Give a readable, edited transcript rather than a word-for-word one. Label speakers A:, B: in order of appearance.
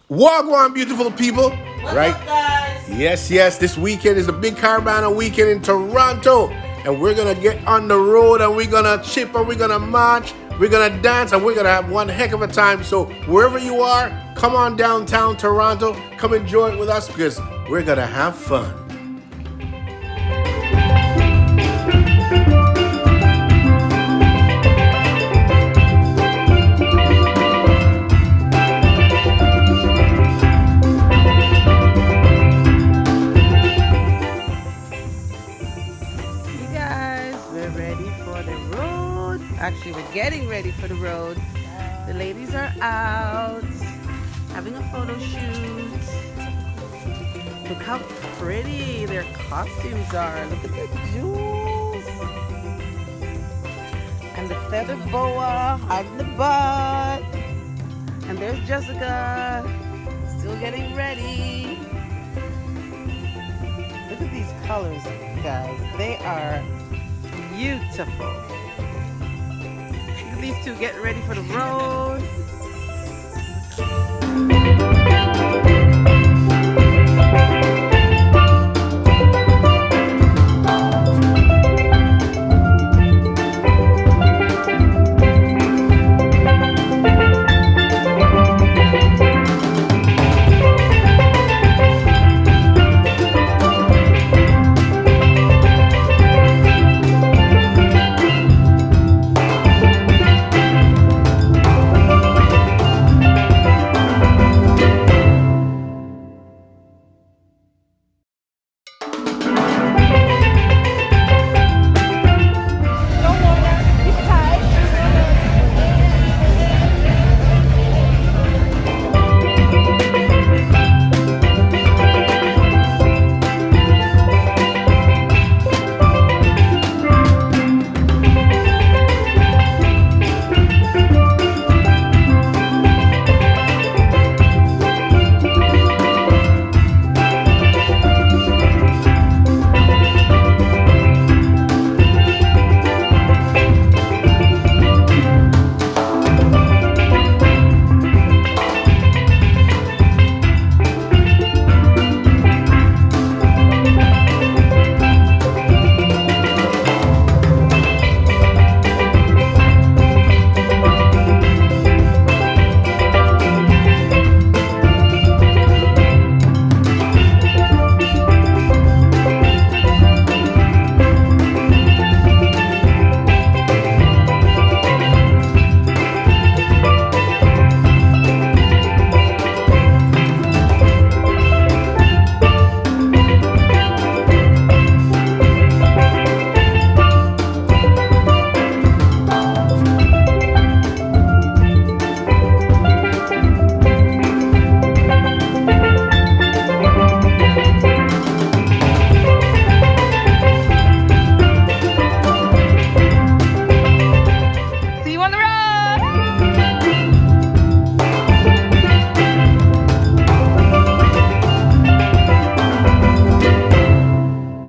A: Wagwan, beautiful people.
B: What's
A: Right?
B: up, guys?
A: Yes. This weekend is the big Caribana weekend in Toronto. And we're going to get on the road and we're going to chip and we're going to march. We're going to dance and we're going to have one heck of a time. So wherever you are, come on downtown Toronto. Come enjoy it with us because we're going to have fun.
B: You guys, we're ready for the road. Actually, we're getting ready for the road. The ladies are out having a photo shoot. Look how pretty their costumes are. Look at the jewels. And the feather boa on the butt. And there's Jessica, still getting ready. Look at these colors, guys. They are beautiful. Look at these two getting ready for the road.